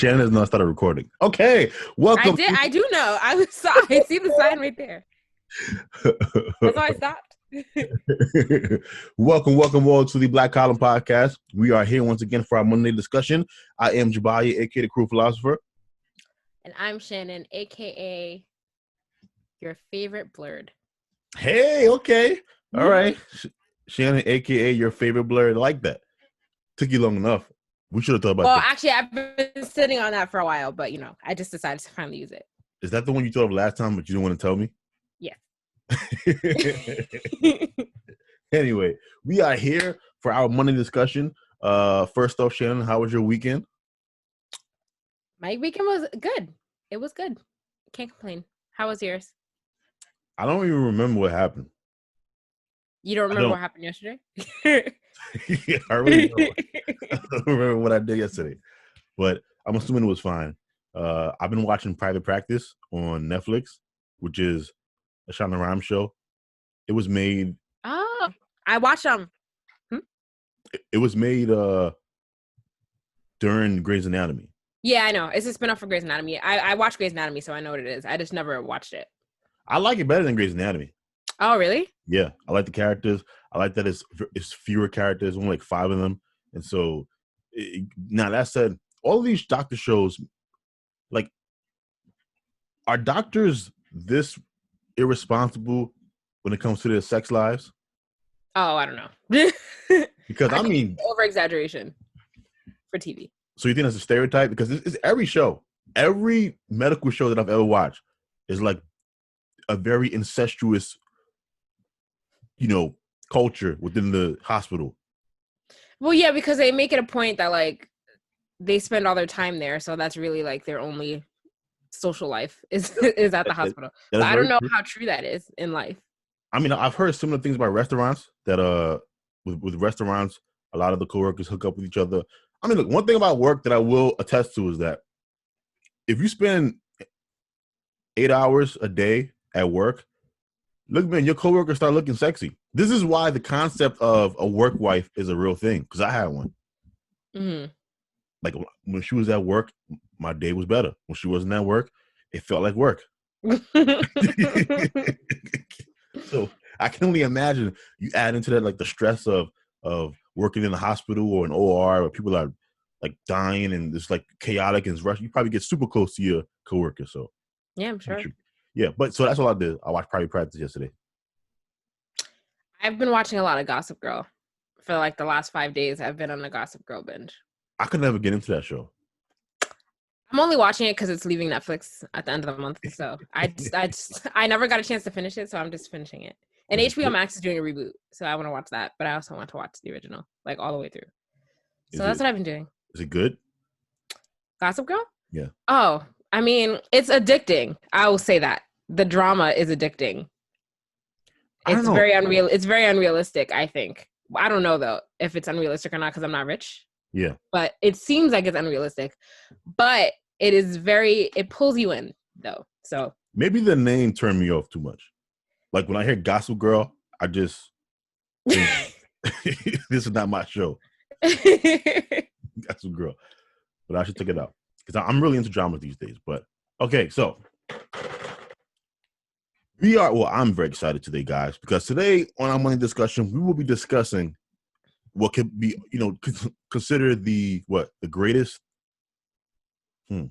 Shannon has not started recording. Okay, welcome. I do know. I see the sign right there. That's why I stopped. welcome all to the Black Column Podcast. We are here once again for our Monday discussion. I am Jabia, aka the Crew Philosopher. And I'm Shannon, aka your favorite blurred. Hey, okay. All right. Shannon, aka your favorite blurred. I like that. Took you long enough. We should have thought about that. Well, actually, I've been sitting on that for a while, but I just decided to finally use it. Is that the one you thought of last time, but you didn't want to tell me? Yeah. Anyway, we are here for our Monday discussion. First off, Shannon, how was your weekend? My weekend was good. It was good. Can't complain. How was yours? I don't even remember what happened. You don't remember what happened yesterday? Yeah, I really don't. I don't remember what I did yesterday, but I'm assuming it was fine. I've been watching Private Practice on Netflix, which is a Shannon Rhimes show. It was made. Oh, I watched them. It was made during Grey's Anatomy. Yeah, I know. It's a spinoff for Grey's Anatomy. I watched Grey's Anatomy, so I know what it is. I just never watched it. I like it better than Grey's Anatomy. Oh, really? Yeah, I like the characters. I like that it's fewer characters, only like 5 of them. And so, now that said, all of these doctor shows, like, are doctors this irresponsible when it comes to their sex lives? Oh, I don't know. Because I mean, over exaggeration for TV. So you think that's a stereotype? Because it's every show, every medical show that I've ever watched is like a very incestuous, culture within the hospital. Well, yeah, because they make it a point that like they spend all their time there, so that's really like their only social life is at the hospital. But I don't know how true that is in life. I mean, I've heard similar things about restaurants that with restaurants, a lot of the coworkers hook up with each other. I mean, look, one thing about work that I will attest to is that if you spend 8 hours a day at work, look, man, your coworkers start looking sexy. This is why the concept of a work wife is a real thing, because I had one. Mm-hmm. Like, when she was at work, my day was better. When she wasn't at work, it felt like work. So I can only imagine you add into that like the stress of working in a hospital or an OR where people are like dying and it's like chaotic and it's rushed. You probably get super close to your coworker. So yeah, I'm sure. Yeah, but so that's all I did. I watched Private Practice yesterday. I've been watching a lot of Gossip Girl for like the last 5 days. I've been on a Gossip Girl binge. I could never get into that show. I'm only watching it because it's leaving Netflix at the end of the month. So I never got a chance to finish it, so I'm just finishing it. And HBO Max is doing a reboot, so I want to watch that. But I also want to watch the original, like all the way through. So that's what I've been doing. Is it good? Gossip Girl? Yeah. Oh, I mean, it's addicting. I will say that. The drama is addicting. It's very unreal. It's very unrealistic, I think. I don't know, though, if it's unrealistic or not because I'm not rich. Yeah. But it seems like it's unrealistic. But it pulls you in, though. So maybe the name turned me off too much. Like when I hear Gossip Girl, I just think, this is not my show. Gossip Girl. But I should check it out. Because I'm really into drama these days. But okay, so I'm very excited today, guys, because today on our Monday discussion, we will be discussing what could be, considered the greatest, the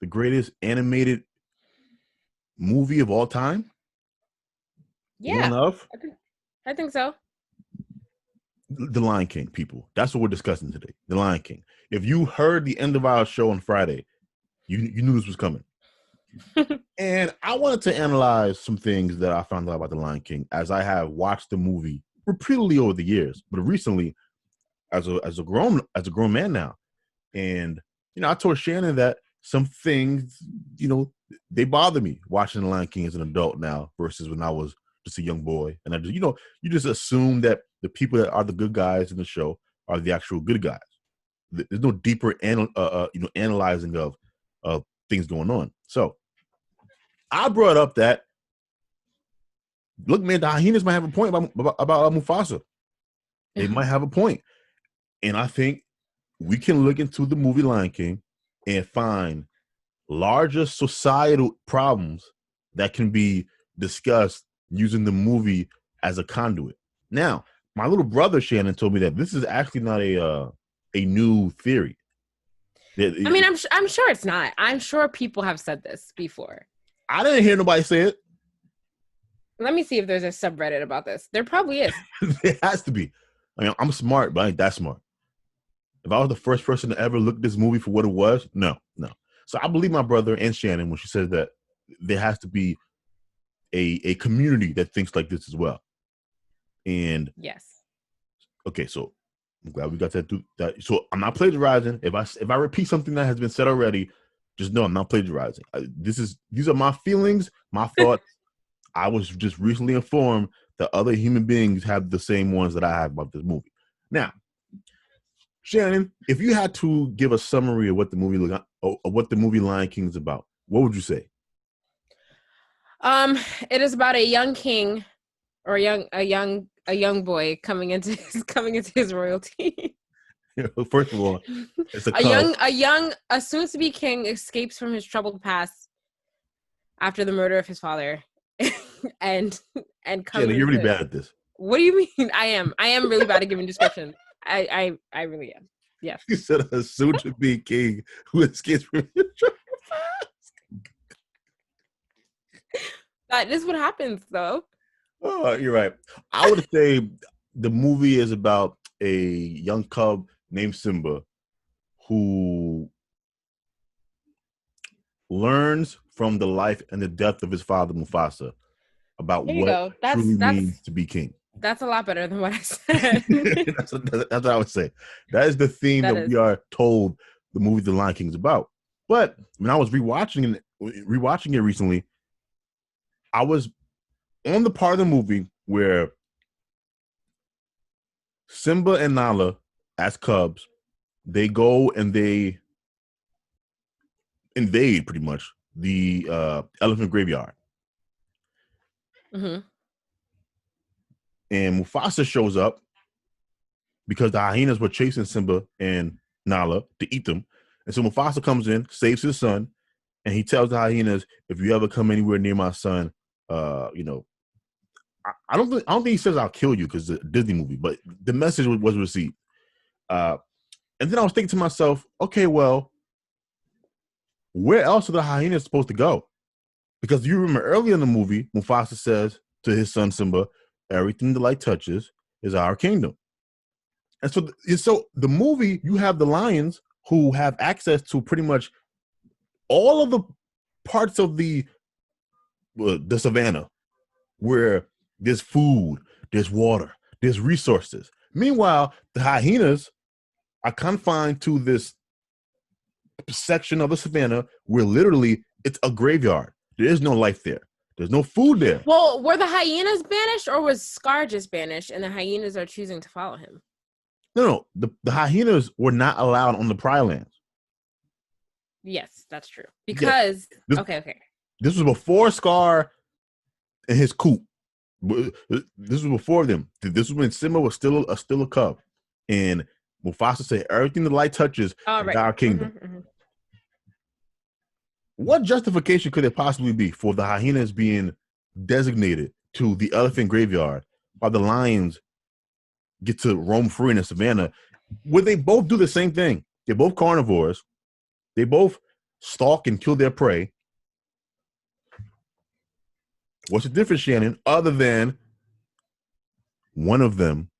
greatest animated movie of all time. Yeah, I think so. The Lion King, people. That's what we're discussing today. The Lion King. If you heard the end of our show on Friday, you knew this was coming. And I wanted to analyze some things that I found out about The Lion King as I have watched the movie repeatedly over the years, but recently as a grown man now. And I told Shannon that some things, they bother me watching The Lion King as an adult now versus when I was just a young boy. And I just, you just assume that the people that are the good guys in the show are the actual good guys. There's no deeper analyzing of things going on. So I brought up that, look, man, the hyenas might have a point about Mufasa. They might have a point. And I think we can look into the movie Lion King and find larger societal problems that can be discussed using the movie as a conduit. Now, my little brother Shannon told me that this is actually not a new theory. I mean, I'm sure it's not. I'm sure people have said this before. I didn't hear nobody say it. Let me see if there's a subreddit about this. There probably is. There has to be. I mean, I'm smart, but I ain't that smart. If I was the first person to ever look at this movie for what it was, no. So I believe my brother and Shannon when she says that there has to be a community that thinks like this as well. And yes. Okay, so I'm glad we got that. So I'm not plagiarizing. If I repeat something that has been said already, just know I'm not plagiarizing. These are my feelings, my thoughts. I was just recently informed that other human beings have the same ones that I have about this movie. Now, Shannon, if you had to give a summary of what the movie Lion King is about, what would you say? It is about a young king or a young boy coming into his royalty. First of all, it's a soon to be king escapes from his troubled past after the murder of his father. and Shannon, you're really bad at this. What do you mean? I am really bad at giving descriptions. I really am. Yeah. You said a soon to be king who escapes from his troubled past. That is what happens, though. Oh, you're right. I would say the movie is about a young cub named Simba who learns from the life and the death of his father Mufasa about what truly means to be king. That's a lot better than what I said. that's what I would say. That is the theme that we are told the movie The Lion King is about. But when I was rewatching it recently, I was on the part of the movie where Simba and Nala, as cubs, they go and they invade pretty much the elephant graveyard. Mm-hmm. And Mufasa shows up because the hyenas were chasing Simba and Nala to eat them. And so Mufasa comes in, saves his son, and he tells the hyenas, if you ever come anywhere near my son, I don't think he says I'll kill you because it's a Disney movie, but the message was received. And then I was thinking to myself, okay, well, where else are the hyenas supposed to go? Because you remember earlier in the movie, Mufasa says to his son Simba, everything the light touches is our kingdom. And so the movie, you have the lions who have access to pretty much all of the parts of the savannah where there's food, there's water, there's resources. Meanwhile, the hyenas are confined to this section of the savannah where literally it's a graveyard. There is no life there. There's no food there. Well, were the hyenas banished or was Scar just banished and the hyenas are choosing to follow him? No. The hyenas were not allowed on the Pride Lands. Yes, that's true. Because, okay. This was before Scar and his coop. This was before them. This was when Simba was still a cub. And Mufasa said, everything the light touches is our kingdom. Mm-hmm. What justification could there possibly be for the hyenas being designated to the elephant graveyard while the lions get to roam free in the savannah, where they both do the same thing? They're both carnivores. They both stalk and kill their prey. What's the difference, Shannon, other than one of them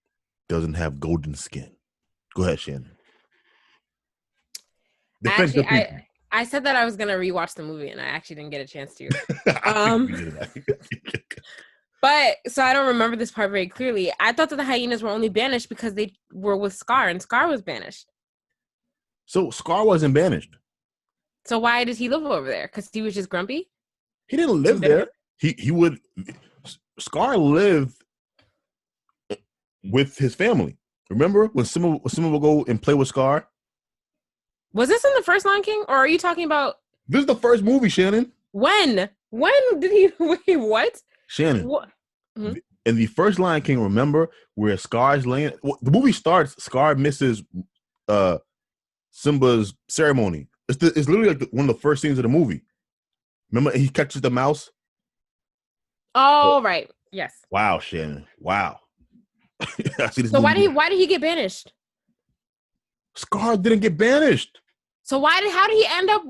doesn't have golden skin? Go ahead, Shannon. I said that I was going to rewatch the movie, and I actually didn't get a chance to. But, so I don't remember this part very clearly. I thought that the hyenas were only banished because they were with Scar, and Scar was banished. So Scar wasn't banished. So why did he live over there? Because he was just grumpy? He didn't live there. Scar lived with his family. Remember when Simba would go and play with Scar? Was this in the first Lion King, or are you talking about? This is the first movie, Shannon. When did he? Wait, what? Shannon. What? Mm-hmm. In the first Lion King, remember where Scar's laying? Well, the movie starts. Scar misses Simba's ceremony. It's literally like one of the first scenes of the movie. Remember, he catches the mouse. Oh, right. Yes. Wow, Shannon. Wow. I see this So movie. why did he get banished? Scar didn't get banished. So how did he end up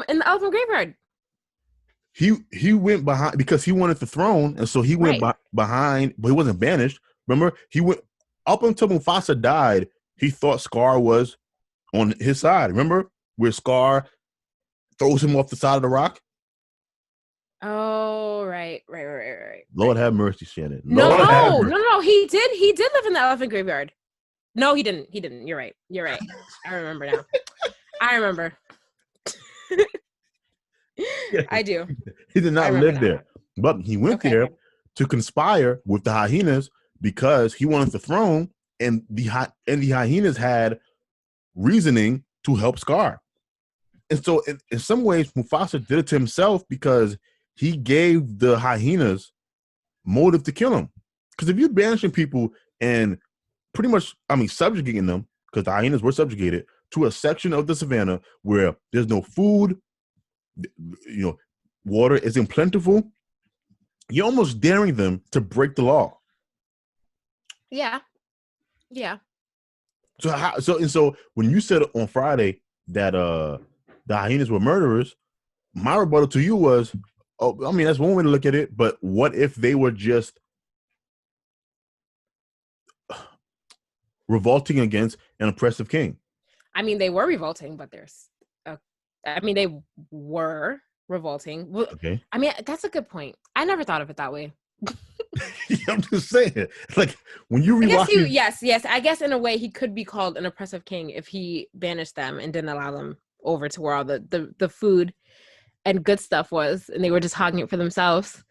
in the elephant graveyard? He went behind because he wanted the throne, and so he went behind, but he wasn't banished. Remember, he went up until Mufasa died. He thought Scar was on his side. Remember where Scar throws him off the side of the rock? Oh, right. Lord have mercy, Shannon. No. He did live in the elephant graveyard. No, he didn't. You're right. I remember now. I remember. I do. He did not live there, but he went there to conspire with the hyenas because he wanted the throne, and the hyenas had reasoning to help Scar. And so, in some ways, Mufasa did it to himself because he gave the hyenas motive to kill him. Because if you're banishing people and pretty much, subjugating them, because the hyenas were subjugated to a section of the savannah where there's no food, water isn't plentiful, you're almost daring them to break the law. Yeah. So when you said on Friday that the hyenas were murderers, my rebuttal to you was, that's one way to look at it, but what if they were just revolting against an oppressive king? They were revolting, but they were revolting. Okay. That's a good point. I never thought of it that way. I'm just saying, like when you rewatch yes. I guess in a way he could be called an oppressive king if he banished them and didn't allow them over to where all the food and good stuff was, and they were just hogging it for themselves.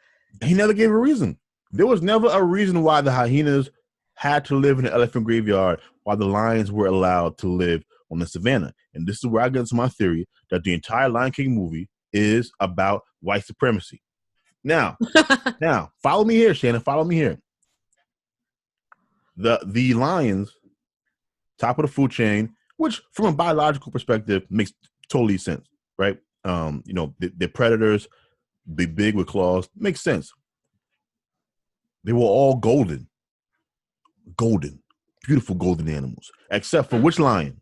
He never gave a reason. There was never a reason why the hyenas had to live in the elephant graveyard while the lions were allowed to live on the savannah. And this is where I get into my theory that the entire Lion King movie is about white supremacy. Now, follow me here, Shannon. Follow me here. The lions, top of the food chain, which from a biological perspective makes totally sense, right? They're predators, big with claws, makes sense. They were all golden, beautiful golden animals, except for which lion?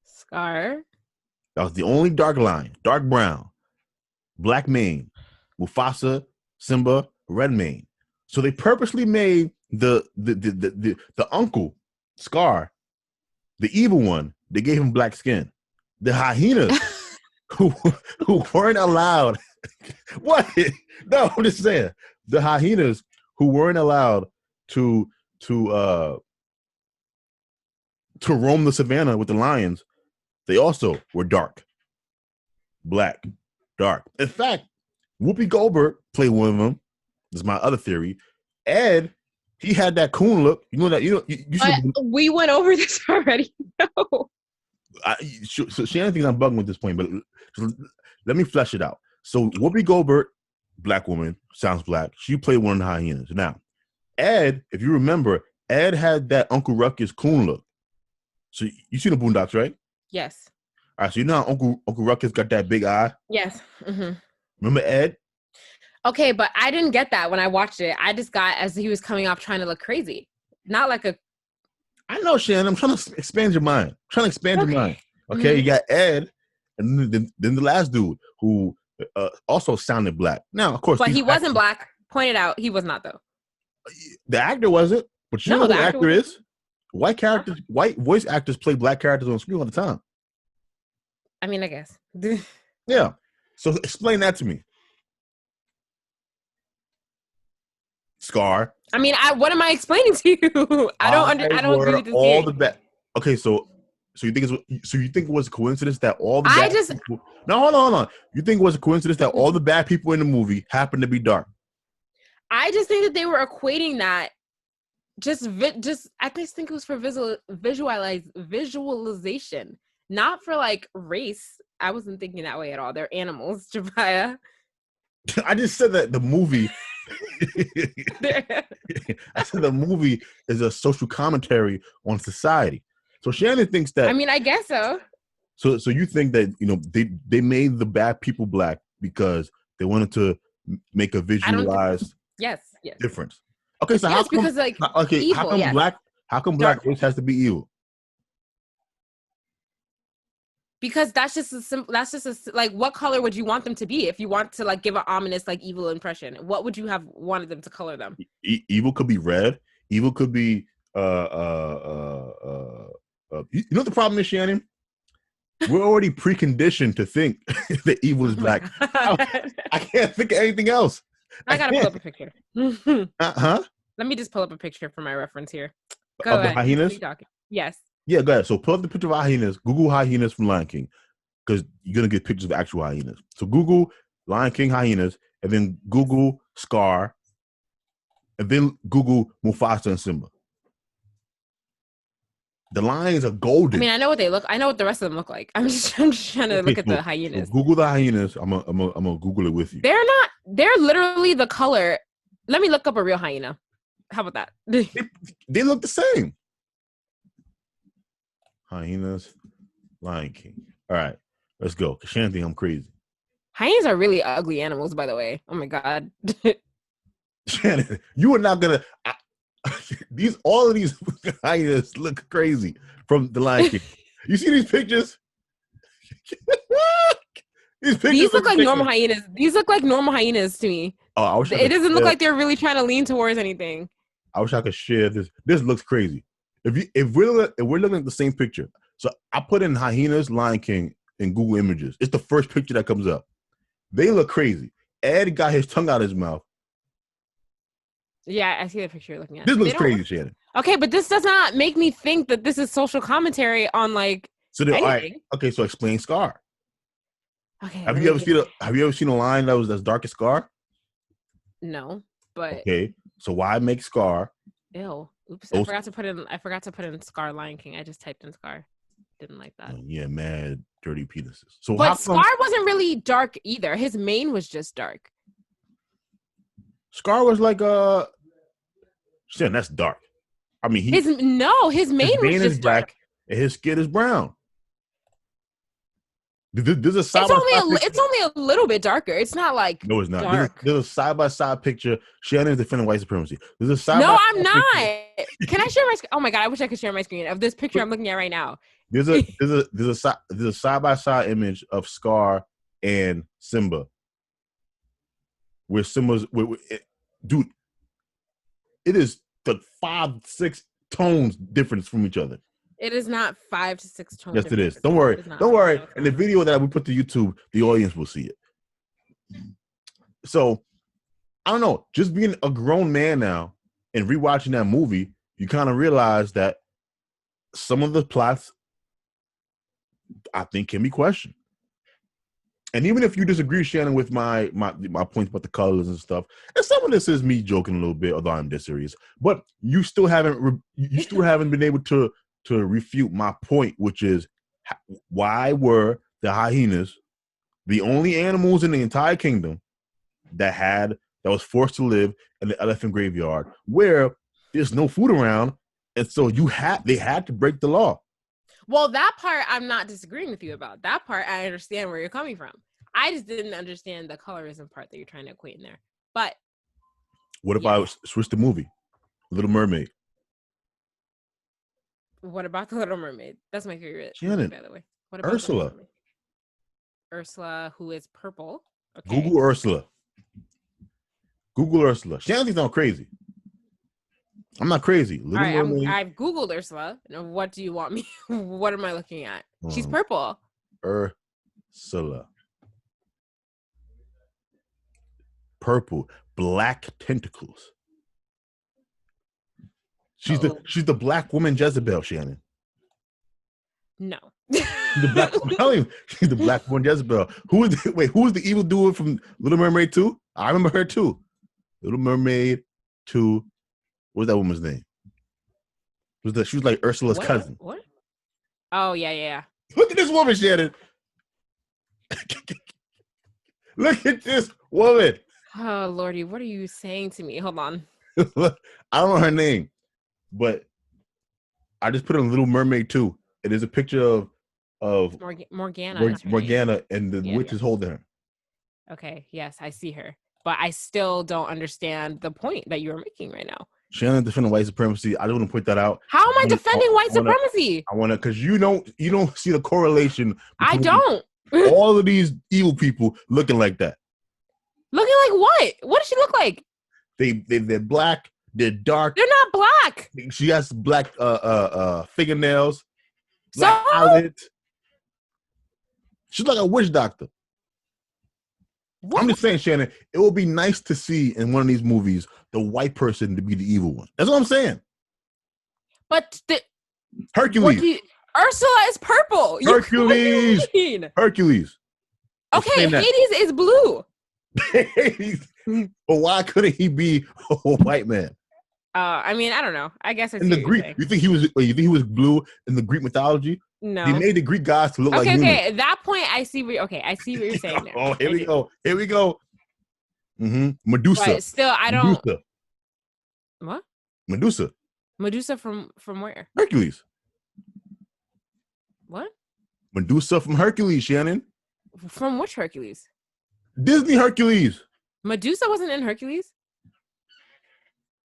Scar. That was the only dark lion, dark brown, black mane. Mufasa, Simba, red mane. So they purposely made the uncle, Scar, the evil one. They gave him black skin. The hyenas who weren't allowed. What? No, I'm just saying. The hyenas who weren't allowed to roam the savannah with the lions, they also were dark. Black, dark. In fact, Whoopi Goldberg played one of them. This is my other theory. Ed, he had that coon look. You know that you we went over this already. No. So Shannon thinks I'm bugging with this point, but let me flesh it out. So Whoopi Goldberg, black woman, sounds black. She played one of the hyenas. Now, Ed, if you remember, Ed had that Uncle Ruckus coon look. So you seen the Boondocks, right? Yes. All right. So you know how Uncle Ruckus got that big eye? Yes. Mm-hmm. Remember Ed? Okay, but I didn't get that when I watched it. I just got as he was coming off trying to look crazy. Not like a... I know, Shannon. I'm trying to expand your mind. Your mind. Okay, mm-hmm. You got Ed, and then the last dude who also sounded black. Now, of course... But he wasn't black. Pointed out, he was not, though. The actor wasn't. But you know who the actor is? White characters, white voice actors play black characters on screen all the time. I guess. Yeah. So explain that to me. Scar. What am I explaining to you? I don't agree with this all the bad. Okay, so you think it was a coincidence that all the bad people... No, hold on. You think it was a coincidence that all the bad people in the movie happened to be dark? I just think that they were equating that just I just think it was for visualization, not for like race. I wasn't thinking that way at all. They're animals, Jabia. I just said that the movie I said the movie is a social commentary on society. So Shannon thinks that... I guess so. So you think that they made the bad people black because they wanted to make a I don't think. visualized Yes. difference? Okay, so Yes, because like evil. Yes. how come black Dark. race has to be evil? Because that's just a simple. That's just like, what color would you want them to be if you want to like give an ominous like evil impression? What would you have wanted them to color them? Evil could be red. Evil could be you know what the problem is, Shannon? We're already preconditioned to think that evil is black. I can't think of anything else. I gotta pull up a picture. Huh? Let me just pull up a picture for my reference here. Go ahead. The hyenas? Yes. Yeah, go ahead. So pull up the picture of hyenas. Google hyenas from Lion King, because you're gonna get pictures of actual hyenas. So Google Lion King hyenas, and then Google Scar, and then Google Mufasa and Simba. The lions are golden. I mean, I know what they look. I know what the rest of them look like. I'm just trying to look at the hyenas. So Google the hyenas. I'm gonna Google it with you. They're not. They're literally the color. Let me look up a real hyena. How about that? They look the same. Hyenas, Lion King. All right, let's go. Shannon think I'm crazy. Hyenas are really ugly animals, by the way. Oh my god. Shannon, you are not gonna. All of these hyenas look crazy from the Lion King. You see these pictures? These look like normal hyenas. These look like normal hyenas to me. Oh, I wish it doesn't look like they're really trying to lean towards anything. I wish I could share this. This looks crazy. If we're looking at the same picture, so I put in hyenas, Lion King in Google Images. It's the first picture that comes up. They look crazy. Ed got his tongue out of his mouth. Yeah, I see the picture you're looking at. This looks crazy, Shannon. Okay, but this does not make me think that this is social commentary on like anything. All right. Okay, so explain Scar. Okay. Have you ever seen a lion that's dark as Scar? No, but okay. So why make Scar? Ew. Oops. I forgot to put in Scar Lion King. I just typed in Scar. Didn't like that. Yeah, mad dirty penises. So but Scar wasn't really dark either. His mane was just dark. Scar was like shit, that's dark. I mean, his mane was just black dark. And his skin is brown. There's a it's only a little bit darker. It's not like no, it's not. Dark. There's a side-by-side picture. Shannon's defending white supremacy. There's a side. No, I'm not. Can I share my? Oh my god, I wish I could share my screen of this picture I'm looking at right now. There's a side-by-side image of Scar and Simba, where Simba's dude. It is the 5-6 tones difference from each other. It is not 5 to 6 tones. Yes, it is. Don't worry. Don't worry. In the video that we put to YouTube, the audience will see it. So, I don't know. Just being a grown man now and rewatching that movie, you kind of realize that some of the plots, I think, can be questioned. And even if you disagree, Shannon, with my points about the colors and stuff, and some of this is me joking a little bit, although I'm dead serious. But you still haven't been able to refute my point, which is why were the hyenas the only animals in the entire kingdom that was forced to live in the elephant graveyard where there's no food around, and so they had to break the law. Well, that part I'm not disagreeing with you about. That part I understand where you're coming from. I just didn't understand the colorism part that you're trying to equate in there. But what if I switch the movie, Little Mermaid? What about the Little Mermaid? That's my favorite. Shannon, by the way. What about Ursula? Ursula, who is purple. Okay. Google Ursula. Google Ursula. Shannon thinks I'm crazy. I'm not crazy. All right, I've Googled Ursula. What do you want me? What am I looking at? She's purple. Ursula. Purple, black tentacles. She's the black woman Jezebel, Shannon. No. She's the black woman Jezebel. Who is the evil doer from Little Mermaid 2? I remember her too. Little Mermaid 2. What was that woman's name? She was like Ursula's cousin. What? Oh, yeah. Look at this woman, Shannon. Look at this woman. Oh, Lordy, what are you saying to me? Hold on. I don't know her name, but I just put in Little Mermaid 2. It is a picture of of Morgana. Is her name. Morgana, and the witch Yes. is holding her. Okay, yes, I see her, but I still don't understand the point that you are making right now. Shannon defending white supremacy. I just want to point that out. How am I defending white supremacy? I want to, because you don't see the correlation. I don't. All of these evil people looking like that. Looking like what? What does she look like? They're black. They're dark. They're not black. She has black fingernails. Black eyelids. She's like a witch doctor. What? I'm just saying, Shannon, it would be nice to see in one of these movies the white person to be the evil one. That's what I'm saying. But Hercules. Ursula is purple. Hercules. Hercules. Okay, Hades is blue. But why couldn't he be a white man? I mean, I don't know. I guess it's in the Greek. You think he was blue in the Greek mythology? No. They made the Greek gods to look like humans. Okay, at that point, I see what you're saying there. Oh, here we go. Mm-hmm. Medusa. But still, I don't. Medusa. What? Medusa. Medusa from where? Hercules. What? Medusa from Hercules, Shannon. From which Hercules? Disney Hercules. Medusa wasn't in Hercules.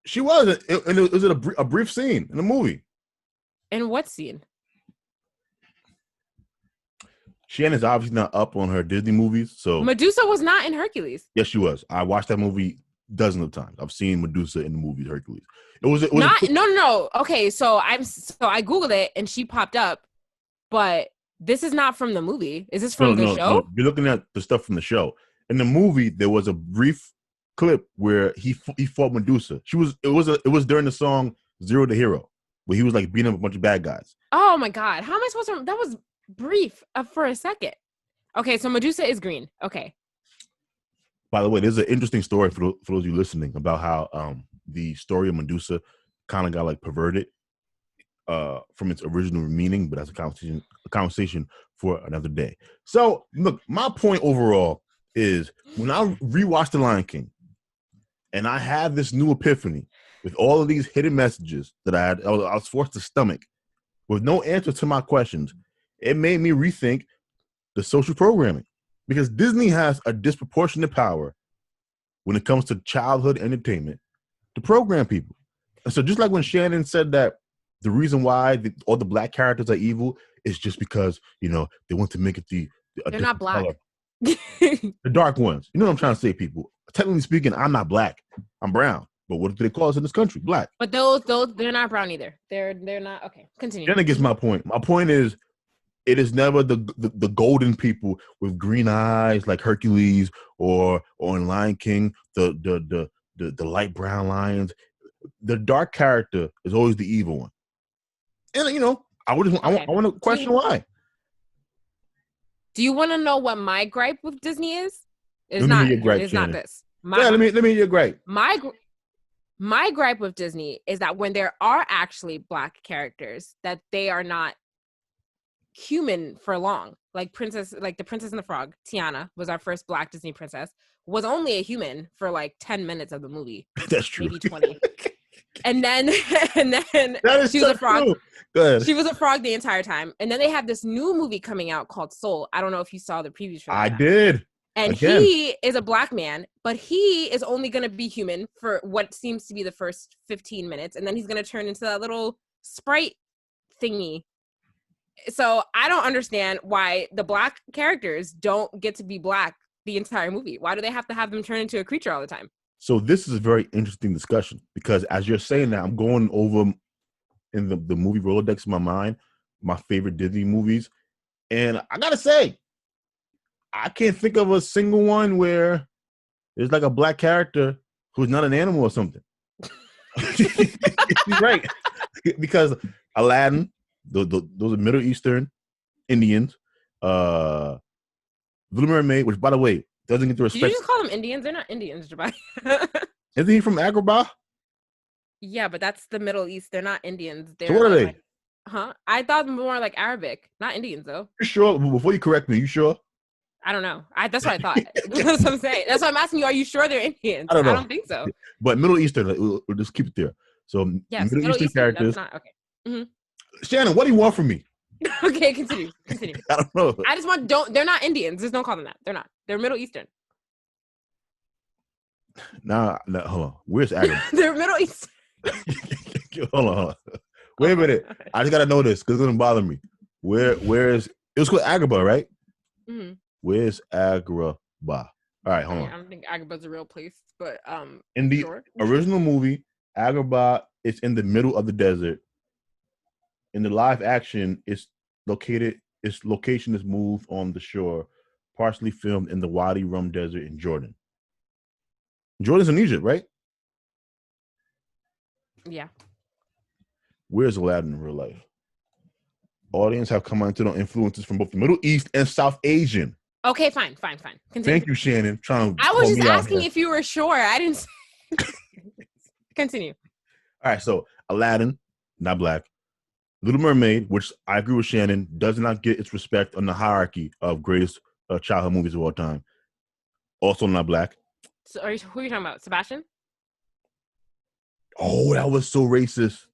She was, and it was a brief scene in the movie. In what scene? Shannon's obviously not up on her Disney movies, so Medusa was not in Hercules. Yes, she was. I watched that movie dozens of times. I've seen Medusa in the movie Hercules. No. Okay, so I googled it and she popped up, but this is not from the movie. Is this from the show? No. You're looking at the stuff from the show. In the movie, there was a brief clip where he fought Medusa. It was during the song Zero to Hero, where he was like beating up a bunch of bad guys. Oh my god, how am I supposed to? That was brief for a second. Okay, so Medusa is green. Okay. By the way, there's an interesting story for those of you listening about how the story of Medusa kind of got like perverted from its original meaning, but that's a conversation for another day. So look, my point overall is when I rewatched The Lion King and I had this new epiphany with all of these hidden messages that I was forced to stomach with no answer to my questions, it made me rethink the social programming, because Disney has a disproportionate power when it comes to childhood entertainment to program people. And so just like when Shannon said that the reason why all the black characters are evil is just because, they want to make it they're not black. Color. The dark ones. You know what I'm trying to say, people? Technically speaking, I'm not black. I'm brown. But what do they call us in this country? Black. But those they're not brown either. They're not. Okay, continue. Shannon gets my point. My point is, it is never the golden people with green eyes like Hercules or in Lion King, the light brown lions. The dark character is always the evil one. And I want to question why. Do you want to know what my gripe with Disney is? It's not this. Let me hear your gripe. My gripe with Disney is that when there are actually black characters, that they are not human for long. Like the Princess and the Frog, Tiana was our first black Disney princess, was only a human for like 10 minutes of the movie. That's true. Maybe 20. and then she was a frog. Good. She was a frog the entire time. And then they have this new movie coming out called Soul. I don't know if you saw the previews for that. I did. And Again. He is a black man, but he is only going to be human for what seems to be the first 15 minutes. And then he's going to turn into that little sprite thingy. So I don't understand why the black characters don't get to be black the entire movie. Why do they have to have them turn into a creature all the time? So this is a very interesting discussion, because as you're saying that, I'm going over in the movie Rolodex in my mind, my favorite Disney movies. And I got to say, I can't think of a single one where there's like a black character who's not an animal or something. Right. Because Aladdin, those are Middle Eastern Indians. Little Mermaid, which, by the way, doesn't get the respect. Did you just call them Indians? They're not Indians, Jabia. Isn't he from Agrabah? Yeah, but that's the Middle East. They're not Indians. So what are they? I thought more like Arabic. Not Indians, though. You sure? Before you correct me, you sure? I don't know. That's what I thought. That's what I'm saying. That's why I'm asking you, are you sure they're Indians? I don't think so. But Middle Eastern, we'll just keep it there. So yes, Middle Eastern characters. That's not, okay. Mm-hmm. Shannon, what do you want from me? Okay, continue. Continue. I don't know. I just want they're not Indians. Just don't call them that. They're not. They're Middle Eastern. Nah, hold on. Where's Agrabah? They're Middle Eastern. hold on. Wait a minute. I just gotta know this because it's gonna bother me. Where's it was called Agrabah, right? Mm-hmm. Where's Agrabah? All right, hold on. I don't think Agrabah's a real place, but in the original movie, Agrabah is in the middle of the desert. In the live action, its location is moved on the shore, partially filmed in the Wadi Rum Desert in Jordan. Jordan's in Egypt, right? Yeah. Where's Aladdin in real life? Audience have come onto the influences from both the Middle East and South Asian. Okay, fine. Continue. Thank you, Shannon. I was just asking if you were sure. I didn't. Continue. All right, so Aladdin, not black. Little Mermaid, which I agree with Shannon, does not get its respect on the hierarchy of greatest childhood movies of all time. Also not black. So who are you talking about? Sebastian? Oh, that was so racist.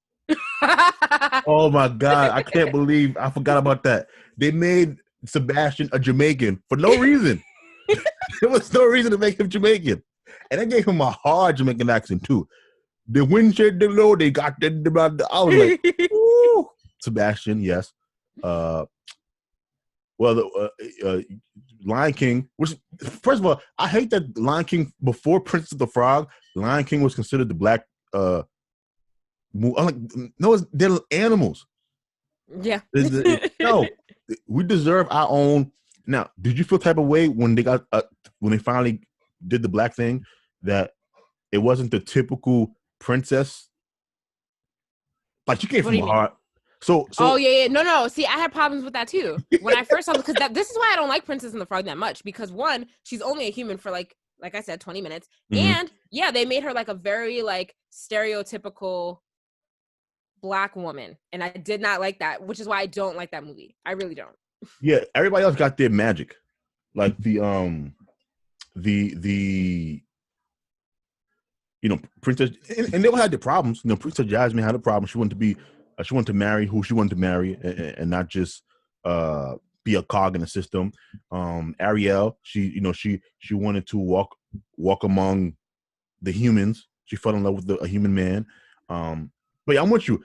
Oh my God. I can't believe I forgot about that. They made Sebastian a Jamaican for no reason. There was no reason to make him Jamaican. And they gave him a hard Jamaican accent too. The wind shed the low, they got the I was like, ooh. Sebastian, yes. Lion King, which first of all, I hate that Lion King before Princess of the Frog, Lion King was considered the black movie. I'm like, no, they're animals. Yeah. No, we deserve our own. Now, did you feel type of way when they got when they finally did the black thing that it wasn't the typical princess? Like you came from a heart. So oh yeah. No. See, I had problems with that too when I first saw because this is why I don't like Princess and the Frog that much because one, she's only a human for like I said, 20 minutes, and yeah, they made her like a very like stereotypical black woman, and I did not like that, which is why I don't like that movie. I really don't. Yeah, everybody else got their magic, like the Princess, and they all had their problems. Princess Jasmine had a problem. She wanted to be. She wanted to marry who she wanted to marry and not just be a cog in the system. Ariel, she wanted to walk among the humans. She fell in love with a human man. But yeah, I'm with you.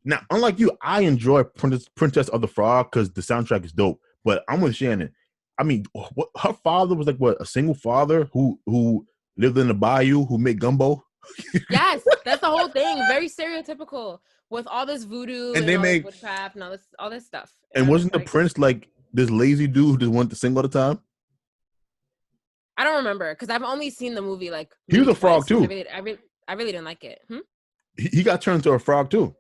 Now, unlike you, I enjoy Princess of the Frog because the soundtrack is dope. But I'm with Shannon. I mean, her father was like a single father who lived in the bayou who made gumbo. Yes, that's the whole thing. Very stereotypical with all this voodoo and they made witchcraft and all this stuff. And wasn't the prince like this lazy dude who just wanted to sing all the time? I don't remember because I've only seen the movie like he was a frog too. I really didn't like it. He got turned to a frog too.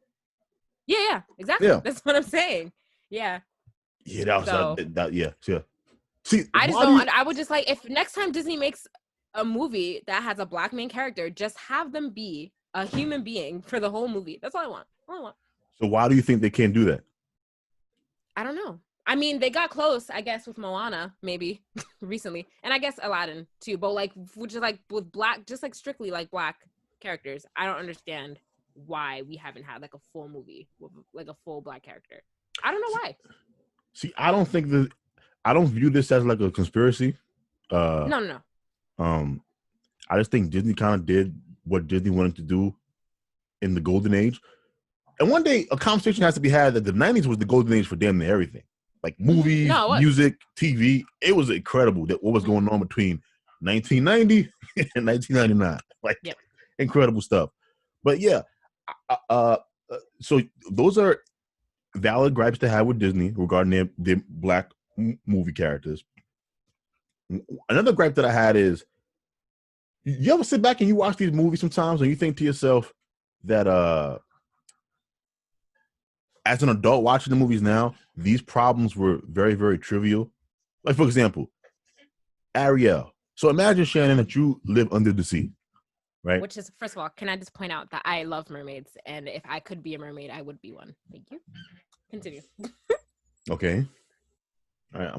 Yeah, exactly. Yeah. That's what I'm saying. Yeah. Yeah, that was yeah. See, I just don't. I would just like if next time Disney makes a movie that has a black main character, just have them be a human being for the whole movie. That's all I want. So why do you think they can't do that? I don't know. I mean, they got close, I guess, with Moana, maybe recently, and I guess Aladdin too. But like, which is like with black, just like strictly like black characters. I don't understand why we haven't had like a full movie with like a full black character. I don't know why. See, I don't view this as like a conspiracy. No. I just think Disney kind of did what Disney wanted to do in the golden age. And one day a conversation has to be had that the 90s was the golden age for damn near everything. Like movies, music, TV. It was incredible that what was going on between 1990 and 1999. Like incredible stuff. But yeah, so those are valid gripes to have with Disney regarding their black movie characters. Another gripe that I had is, you ever sit back and you watch these movies sometimes and you think to yourself that as an adult watching the movies now, these problems were very, very trivial. Like, for example, Ariel. So imagine, Shannon, that you live under the sea, right? Which is, first of all, can I just point out that I love mermaids, and if I could be a mermaid, I would be one. Thank you. Continue. Okay. All right.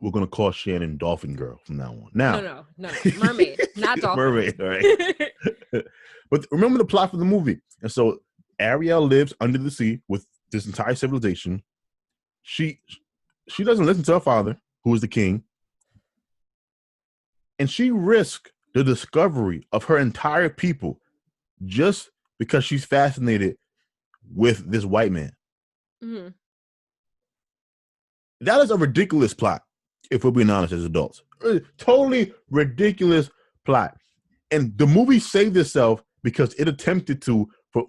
We're gonna call Shannon Dolphin Girl from now on. Now, no, mermaid, not dolphin. Mermaid, all right. But remember the plot for the movie, and so Ariel lives under the sea with this entire civilization. she doesn't listen to her father, who is the king, and she risked the discovery of her entire people just because she's fascinated with this white man. Mm-hmm. That is a ridiculous plot, if we're being honest as adults. Totally ridiculous plot. And the movie saved itself because it attempted to, for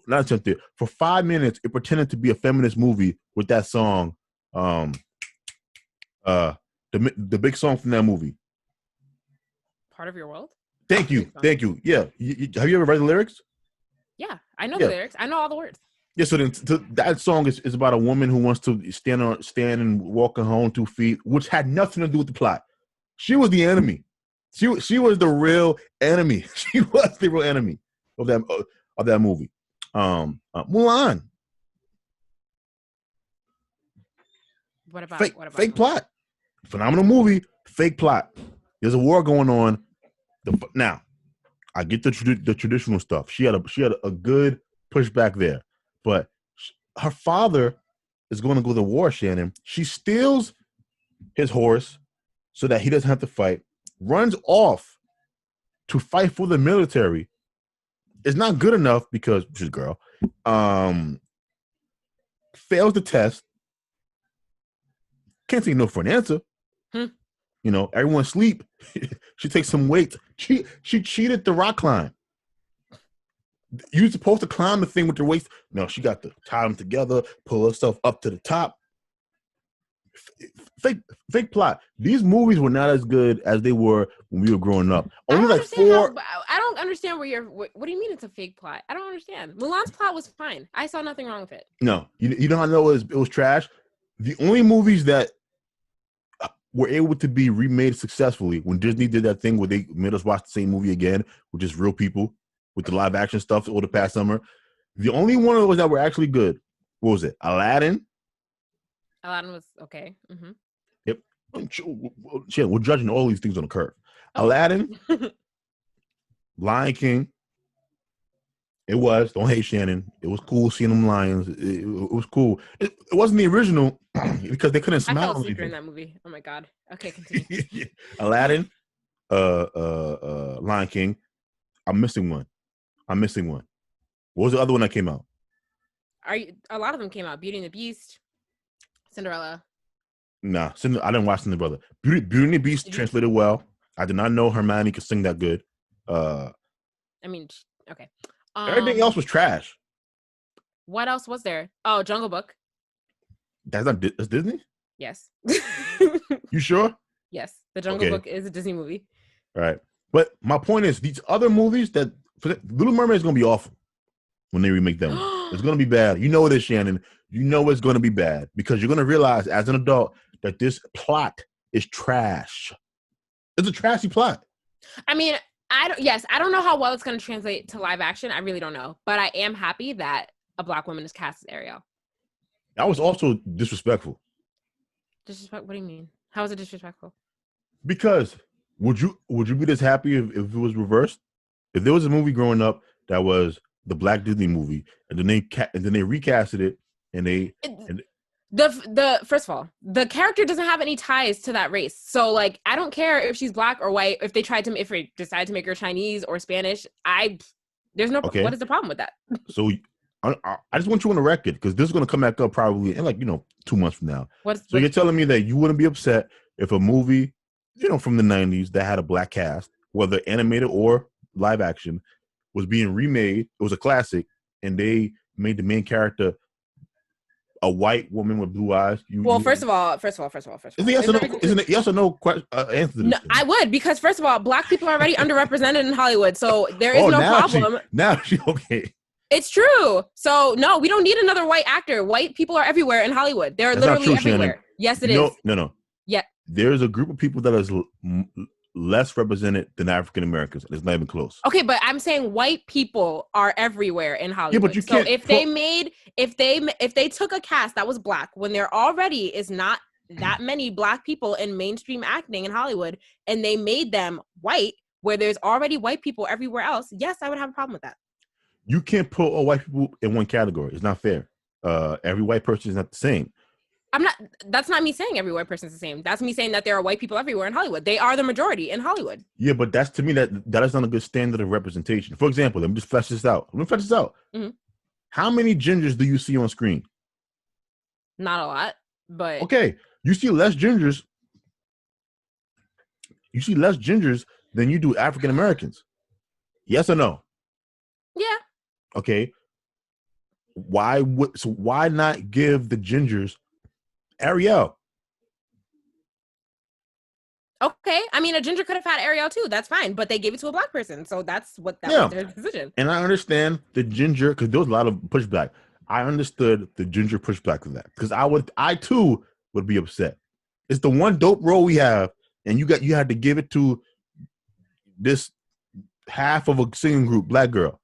5 minutes, it pretended to be a feminist movie with that song, the big song from that movie. Part of Your World? Thank you. Yeah. Have you ever read the lyrics? Yeah, I know the lyrics. I know all the words. Yeah, so that song is about a woman who wants to stand and walk on her own 2 feet, which had nothing to do with the plot. She was the enemy. She was the real enemy. She was the real enemy of that movie. Mulan. What about fake plot? Phenomenal movie. Fake plot. There's a war going on. Now, I get the traditional stuff. She had a good pushback there, but her father is going to go to war. Shannon. She steals his horse so that he doesn't have to fight. Runs off to fight for the military. It's not good enough because she's a girl. Fails the test. Can't say no for an answer. You know, everyone sleep. She takes some weight. She cheated the rock climb. You're supposed to climb the thing with your waist. No, she got to tie them together, pull herself up to the top. Fake plot. These movies were not as good as they were when we were growing up. Only like 4. I don't understand what do you mean it's a fake plot? I don't understand. Mulan's plot was fine. I saw nothing wrong with it. No, you know how I know it was trash? The only movies that were able to be remade successfully when Disney did that thing where they made us watch the same movie again with just real people with the live action stuff over the past summer. The only one of those that were actually good, what was it? Aladdin was okay. Mm-hmm. Yep. We're judging all these things on the curve. Aladdin, Lion King. It was. Don't hate Shannon. It was cool seeing them lions. It was cool. It wasn't the original because they couldn't smile. I fell asleep during that movie. Oh my god. Okay, continue. Aladdin, Lion King. I'm missing one. What was the other one that came out? A lot of them came out. Beauty and the Beast, Cinderella. Nah, I didn't watch Cinderella. Beauty and the Beast translated well. I did not know Hermione could sing that good. I mean, okay. Everything else was trash. What else was there? Oh, Jungle Book. That's Disney? Yes. You sure? Yes. The Jungle Book is a Disney movie. All right. But my point is, these other movies Little Mermaid is going to be awful when they remake them. It's going to be bad. You know it is, Shannon. You know it's going to be bad because you're going to realize as an adult that this plot is trash. It's a trashy plot. I mean, I don't know how well it's going to translate to live action. I really don't know. But I am happy that a Black woman is cast as Ariel. That was also disrespectful. Disrespectful? What do you mean? How is it disrespectful? Because would you be this happy if it was reversed? If there was a movie growing up that was the Black Disney movie, and then they recasted it, first of all, the character doesn't have any ties to that race. So like, I don't care if she's Black or white. If they decide to make her Chinese or Spanish, there's no. Okay. What is the problem with that? So I just want you on the record because this is going to come back up probably in 2 months from now. You're telling me that you wouldn't be upset if a movie, from the 90s that had a Black cast, whether animated or live action, was being remade. It was a classic, and they made the main character a white woman with blue eyes. First of all. Isn't it yes or no answer to this? No, I would, because first of all, Black people are already underrepresented in Hollywood, so there is no problem. Now she okay. It's true. So no, we don't need another white actor. White people are everywhere in Hollywood. They're literally everywhere. Shannon. Yes, it is. No. Yeah. There's a group of people that is less represented than African Americans. It's not even close. Okay, but I'm saying white people are everywhere in Hollywood. Yeah, but you can't. So if they took a cast that was Black when there already is not that many Black people in mainstream acting in Hollywood, and they made them white where there's already white people everywhere else, yes, I would have a problem with that. You can't put all white people in one category. It's not fair. Every white person is not the same. That's not me saying every white person's the same. That's me saying that there are white people everywhere in Hollywood. They are the majority in Hollywood. Yeah, but that's, to me, that is not a good standard of representation. For example, let me just flesh this out. Mm-hmm. How many gingers do you see on screen? Not a lot, but okay, you see less gingers. You see less gingers than you do African Americans. Yes or no? Yeah. Okay. Why not give the gingers Ariel? Okay, I mean, a ginger could have had Ariel too. That's fine, but they gave it to a black person, so that was their decision. And I understand the ginger, because there was a lot of pushback. I understood the ginger pushback to that, because I too would be upset. It's the one dope role we have, and you had to give it to this half of a singing group black girl.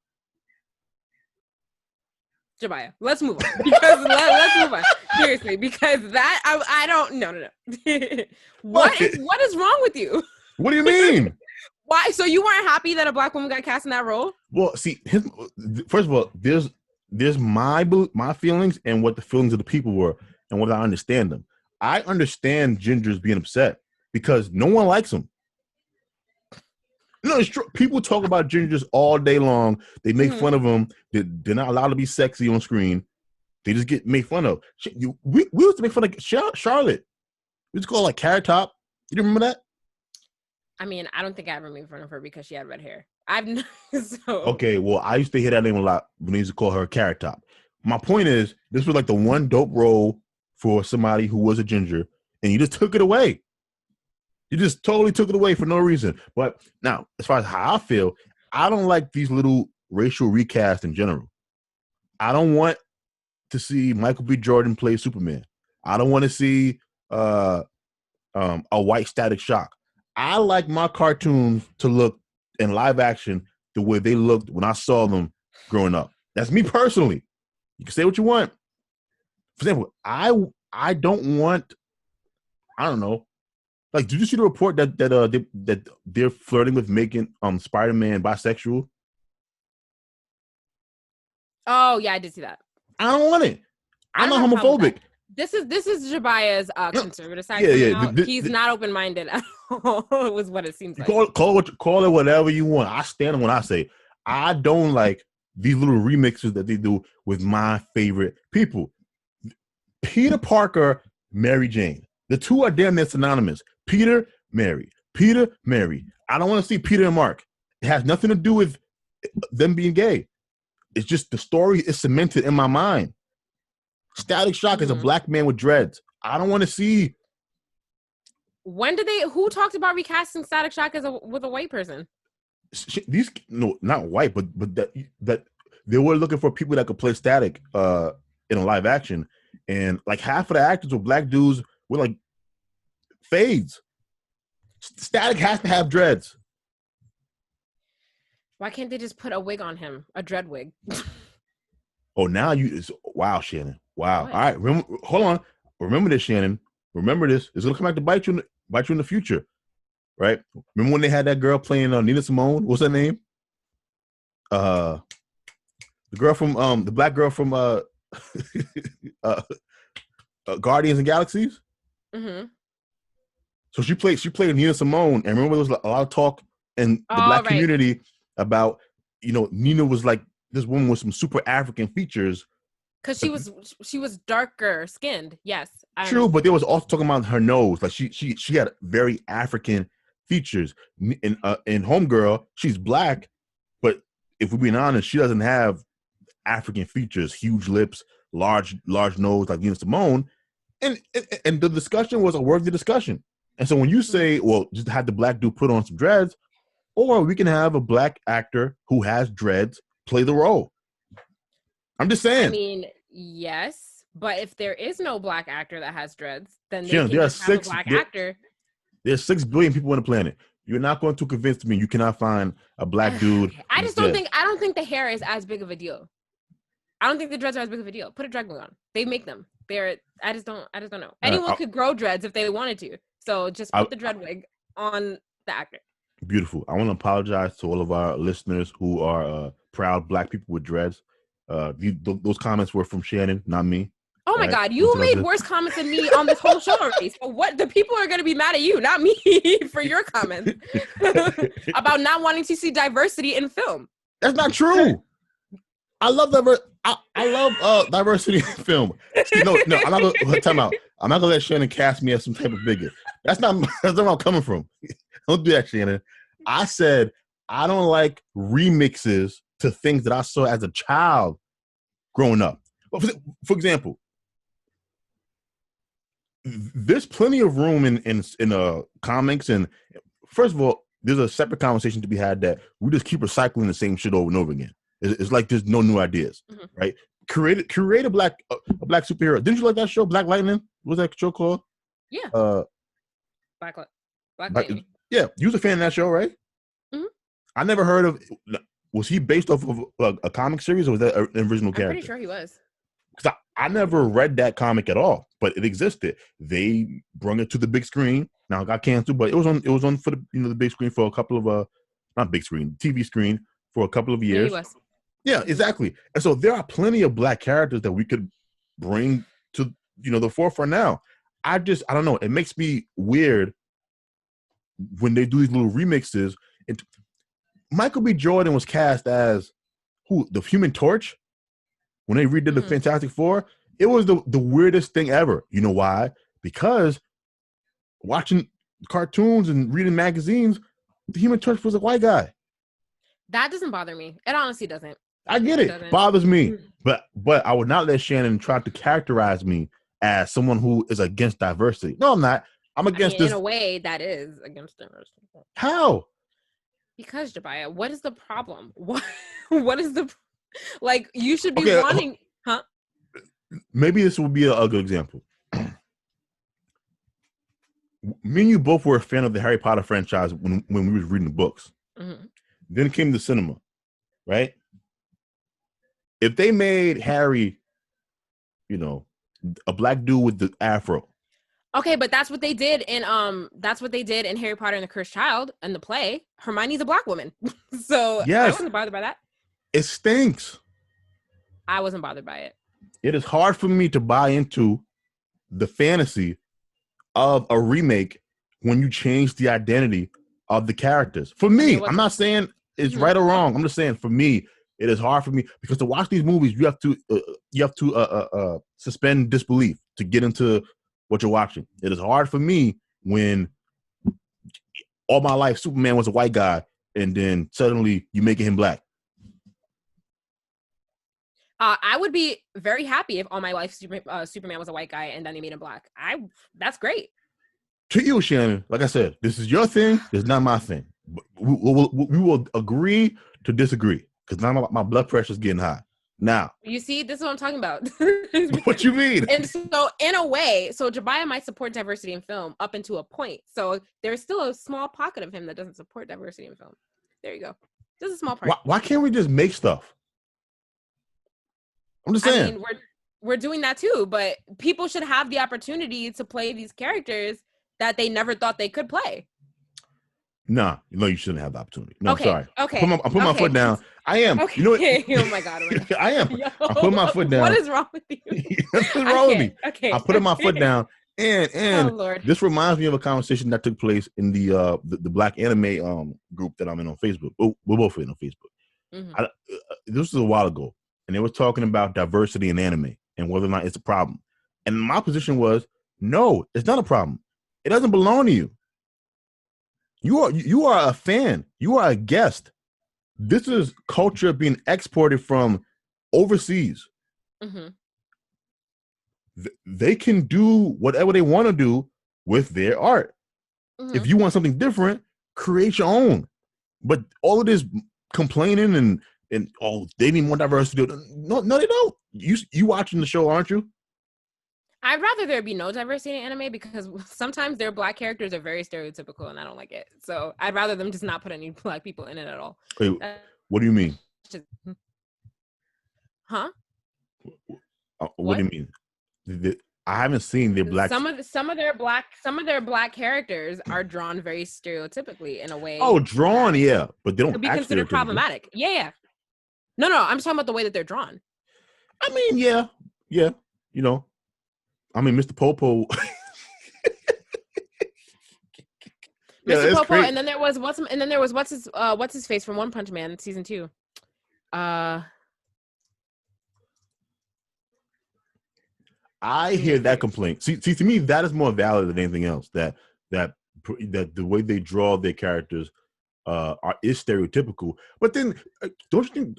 Jabia, let's move on, because let's move on seriously, because that I don't no. What is wrong with you? What do you mean? Why? So you weren't happy that a black woman got cast in that role? Well, see, first of all, there's my feelings and what the feelings of the people were, and what I understand them. I understand gingers being upset because no one likes them. No, it's true. People talk about gingers all day long. They make fun of them. They're not allowed to be sexy on screen. They just get made fun of. We used to make fun of Charlotte. We used to call her like Carrot Top. You remember that? I mean, I don't think I ever made fun of her because she had red hair. Okay, well, I used to hear that name a lot when they used to call her Carrot Top. My point is, this was like the one dope role for somebody who was a ginger, and you just took it away. You just totally took it away for no reason. But now, as far as how I feel, I don't like these little racial recasts in general. I don't want to see Michael B. Jordan play Superman. I don't want to see a white Static Shock. I like my cartoons to look in live action the way they looked when I saw them growing up. That's me personally. You can say what you want. For example, I don't want, I don't know. Like, did you see the report that they're flirting with making Spider-Man bisexual? Oh yeah, I did see that. I don't want it. I'm not homophobic. This is Jabia's conservative side. He's not open-minded at all. Was what it seems like. Call it whatever you want. I stand on what I say. I don't like these little remixes that they do with my favorite people. Peter Parker, Mary Jane. The two are damn near synonymous. Peter, Mary. Peter, Mary. I don't want to see Peter and Mark. It has nothing to do with them being gay. It's just the story is cemented in my mind. Static Shock is a black man with dreads. I don't want to see. Who talked about recasting Static Shock with a white person? Not white, but that they were looking for people that could play Static in a live action. And like half of the actors were black dudes with like fades. Static has to have dreads. Why can't they just put a wig on him? A dread wig. Oh, now wow, Shannon. Wow. What? All right. Hold on. Remember this, Shannon. Remember this. It's gonna come back to bite you in the future. Right? Remember when they had that girl playing Nina Simone? What's her name? The girl from the black girl from Guardians and Galaxies. Mm-hmm. So she played Nina Simone, and remember there was a lot of talk in the black community about, Nina was like this woman with some super African features. Because she was darker skinned. Yes. True, but they was also talking about her nose. Like she had very African features. In Homegirl, she's black, but if we're being honest, she doesn't have African features, huge lips, large nose like Nina Simone. And the discussion was a worthy discussion. And so when you say, well, just have the black dude put on some dreads, or we can have a black actor who has dreads play the role. I'm just saying. I mean, yes, but if there is no black actor that has dreads, then they can just have a black actor. There's 6 billion people on the planet. You're not going to convince me you cannot find a black dude. I don't think the hair is as big of a deal. I don't think the dreads are as big of a deal. Put a dread wig on. They make them. I just don't know. Anyone could grow dreads if they wanted to. So just put the dread wig on the actor. Beautiful. I want to apologize to all of our listeners who are proud black people with dreads. Those comments were from Shannon, not me. Oh my right? God, you made worse comments than me on this whole show already. So what? The people are going to be mad at you, not me, for your comments about not wanting to see diversity in film. That's not true. I love I love diversity in film. See, no, I'm not gonna time out. I'm not gonna let Shannon cast me as some type of bigot. That's not where I'm coming from. Don't do that, Shannon. I said I don't like remixes to things that I saw as a child growing up. For example, there's plenty of room in comics, and first of all, there's a separate conversation to be had that we just keep recycling the same shit over and over again. It's like there's no new ideas, right? Create a black superhero. Didn't you like that show, Black Lightning? What was that show called? Yeah. Black Lightning. Yeah, you was a fan of that show, right? Mm-hmm. I never heard of. Was he based off of a comic series, or was that an original character? I'm pretty sure he was. Because I never read that comic at all, but it existed. They brought it to the big screen. Now it got canceled, but it was on for the big screen for a couple of not big screen, TV screen for a couple of years. Yeah, he was. Yeah, exactly. And so there are plenty of black characters that we could bring to the forefront now. I don't know. It makes me weird when they do these little remixes. And Michael B. Jordan was cast as the Human Torch when they redid the Fantastic Four. It was the weirdest thing ever. You know why? Because watching cartoons and reading magazines, the Human Torch was a white guy. That doesn't bother me. It honestly doesn't. I get it. Bothers me. But I would not let Shannon try to characterize me as someone who is against diversity. No, I'm not. I'm against this. In a way, that is against diversity. How? Because, Jabia, what is the problem? What is the... Like, you should be wanting... Huh? Maybe this would be a good example. Me and you both were a fan of the Harry Potter franchise when we was reading the books. Mm-hmm. Then it came to cinema, right? If they made Harry, a black dude with the afro. Okay, but that's what they did in Harry Potter and the Cursed Child and the play. Hermione's a black woman. So yes. I wasn't bothered by that. It stinks. I wasn't bothered by it. It is hard for me to buy into the fantasy of a remake when you change the identity of the characters. For me, I'm not saying it's right or wrong. I'm just saying for me, it is hard for me because to watch these movies, you have to suspend disbelief to get into what you're watching. It is hard for me when all my life Superman was a white guy and then suddenly you make him black. I would be very happy if all my life Superman was a white guy and then they made him black. That's great. To you, Shannon, like I said, this is your thing. This is not my thing. We will agree to disagree because now my blood pressure is getting high. Now, you see, this is what I'm talking about. What you mean? And so, in a way, Jabia might support diversity in film up until a point. So there's still a small pocket of him that doesn't support diversity in film. There you go. Just a small part. Why can't we just make stuff? I'm just saying. I mean, we're doing that too, but people should have the opportunity to play these characters that they never thought they could play. Nah, you shouldn't have the opportunity. No, okay, sorry. Okay. I'm putting my foot down. I am. Okay. You know what? Oh my God. I am. I'm putting my foot down. What is wrong with you? What's wrong with me? Okay. I'm putting my foot down. And Lord. This reminds me of a conversation that took place in the Black Anime group that I'm in on Facebook. We're both in on Facebook. Mm-hmm. This was a while ago, and they were talking about diversity in anime and whether or not it's a problem. And my position was, no, it's not a problem. It doesn't belong to you. You are a fan. You are a guest. This is culture being exported from overseas. Mm-hmm. They can do whatever they want to do with their art. Mm-hmm. If you want something different, create your own. But all of this complaining and they need more diversity. No, they don't. You watching the show, aren't you? I'd rather there be no diversity in anime because sometimes their black characters are very stereotypical and I don't like it. So I'd rather them just not put any black people in it at all. Wait, what do you mean? Huh? What do you mean? I haven't seen their black. Some of their black characters are drawn very stereotypically in a way. Oh, drawn, yeah, but they don't be considered problematic. Yeah. No, I'm just talking about the way that they're drawn. I mean, yeah. I mean, Mr. Popo. Mr. Popo, and then there was what's his face from One Punch Man season 2. I hear that complaint. See, to me, that is more valid than anything else. That the way they draw their characters is stereotypical. But then, don't you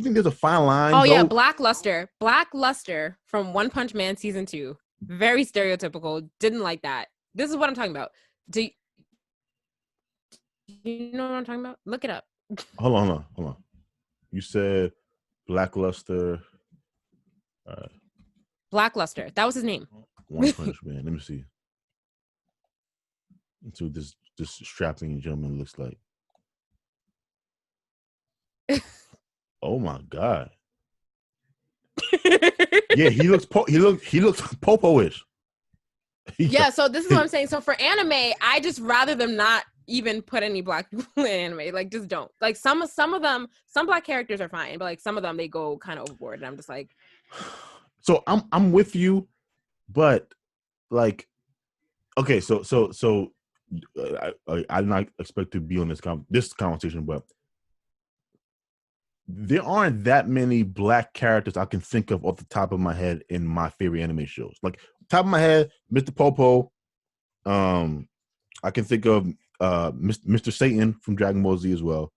think there's a fine line? Oh yeah, Black Luster from One Punch Man season 2. Very stereotypical. Didn't like that. This is what I'm talking about. Do you know what I'm talking about? Look it up. Hold on. You said Blackluster. Blackluster. That was his name. One Punch Man. Let me see. Let's see what this strapping gentleman looks like. Oh my God. Yeah, he looks Popo-ish. Yeah, so this is what I'm saying. So for anime, I just rather them not even put any black people in anime. Like, just don't. Like some of them, some black characters are fine, but like some of them they go kind of overboard, and I'm just like. So I'm with you, but like, okay, so I did not expect to be on this conversation, but there aren't that many black characters I can think of off the top of my head in my favorite anime shows. Like top of my head, Mr. Popo. I can think of Mr. Satan from Dragon Ball Z as well.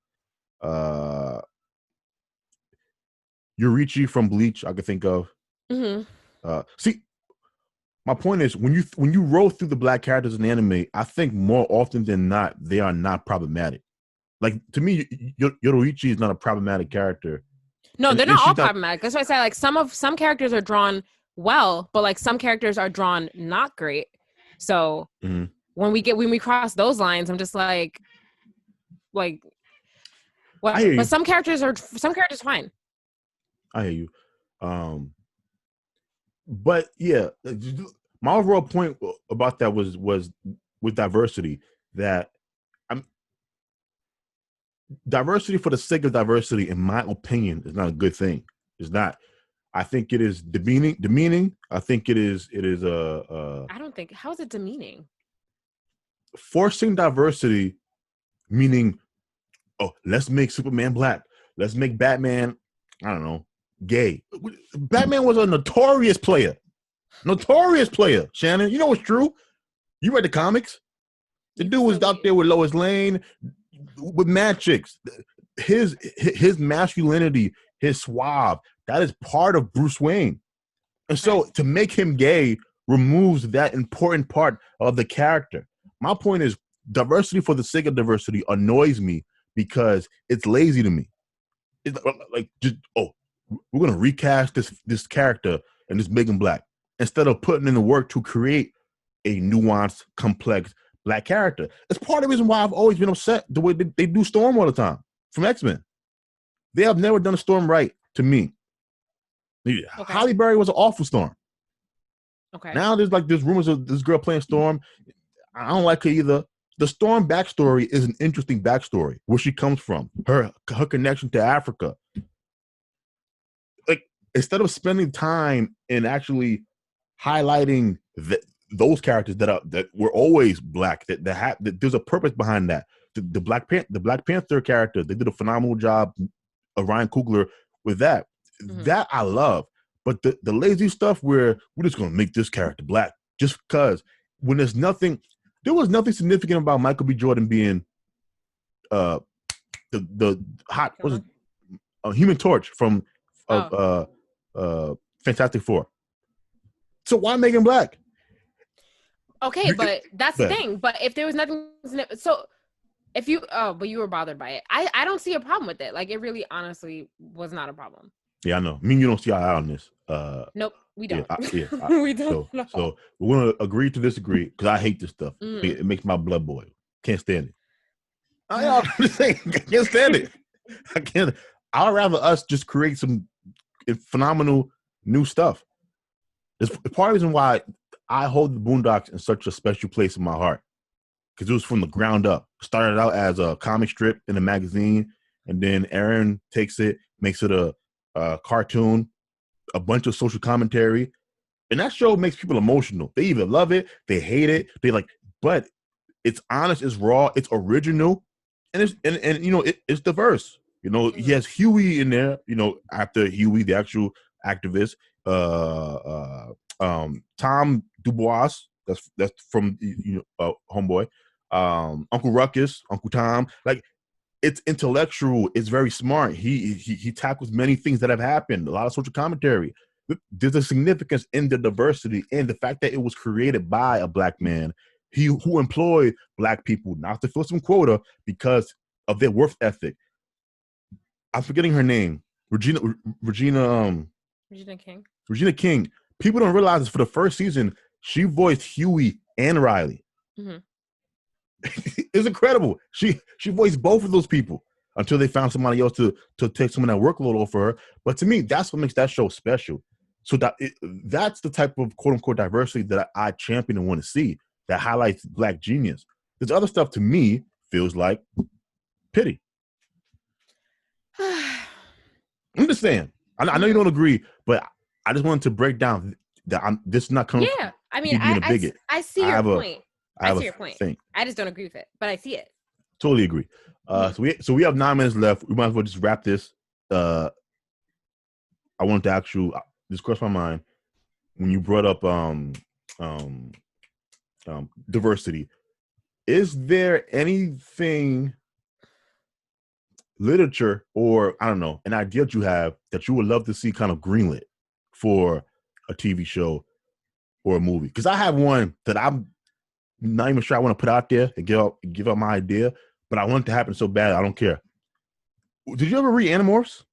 Yorichi from Bleach, I can think of. Mm-hmm. See, my point is when you roll through the black characters in anime, I think more often than not they are not problematic. Like to me, Yorichi is not a problematic character. No, they're not all problematic. That's why I say like some characters are drawn well, but like some characters are drawn not great. So when we cross those lines, I'm just like what? But some characters fine. I hear you. But yeah, my overall point about that was with diversity that diversity for the sake of diversity, in my opinion, is not a good thing. It's not. I think it is demeaning. I think it is. I don't think. How is it demeaning? Forcing diversity, meaning, oh, let's make Superman black. Let's make Batman, I don't know, gay. Batman was a notorious player. Shannon, you know what's true? You read the comics. The dude was out there with Lois Lane, with mad chicks. His masculinity, his suave, that is part of Bruce Wayne. And so to make him gay removes that important part of the character. My point is diversity for the sake of diversity annoys me because it's lazy to me. It's like just we're gonna recast this character and just make him black instead of putting in the work to create a nuanced, complex black character. It's part of the reason why I've always been upset the way they do Storm all the time from X-Men. They have never done a Storm right to me. Okay. Halle Berry was an awful Storm. Okay. Now there's rumors of this girl playing Storm. I don't like her either. The Storm backstory is an interesting backstory. Where she comes from, her connection to Africa. Like instead of spending time in actually highlighting those characters that were always black, that there's a purpose behind that. The Black Panther character, they did a phenomenal job of Ryan Coogler with that. Mm-hmm. That I love. But the lazy stuff where we're just gonna make this character black just because when there was nothing significant about Michael B. Jordan being the hot Human Torch from Fantastic Four. So why make him black? Okay, but that's the thing. But if there was nothing, so if you but you were bothered by it, I don't see a problem with it. Like it really, honestly, was not a problem. Yeah, I know. Me and you don't see eye on this. Nope, we don't. We don't. So we're gonna agree to disagree because I hate this stuff. It makes my blood boil. Can't stand it. I'm just saying, I can't stand it. I can't. I'd rather us just create some phenomenal new stuff. It's part of the reason why I hold the Boondocks in such a special place in my heart because it was from the ground up. Started out as a comic strip in a magazine, and then Aaron takes it, makes it a cartoon, a bunch of social commentary. And that show makes people emotional. They either love it, they hate it, they like, but it's honest, it's raw, it's original, and it's diverse. He has Huey in there, after Huey, the actual activist, Tom Dubois, that's from Homeboy, Uncle Ruckus, Uncle Tom, like it's intellectual, it's very smart. He tackles many things that have happened, a lot of social commentary. There's a significance in the diversity and the fact that it was created by a Black man who employed Black people not to fill some quota because of their work ethic. I'm forgetting her name. Regina King. Regina King. People don't realize this, for the first season, she voiced Huey and Riley. Mm-hmm. It's incredible. She voiced both of those people until they found somebody else to take some of that workload off for her. But to me, that's what makes that show special. So that's the type of quote unquote diversity that I champion and want to see, that highlights Black genius. This other stuff to me feels like pity. I'm just saying. I know you don't agree, but I just wanted to break down that this is not coming. Yeah, I mean, I see your point. I see your point. I just don't agree with it, but I see it. Totally agree. So we have 9 minutes left. We might as well just wrap this. I wanted to this crossed my mind when you brought up diversity. Is there anything, literature, or I don't know, an idea that you have that you would love to see kind of greenlit for a TV show or a movie? Because I have one that I'm not even sure I want to put out there and give up my idea, but I want it to happen so bad I don't care. Did you ever read Animorphs?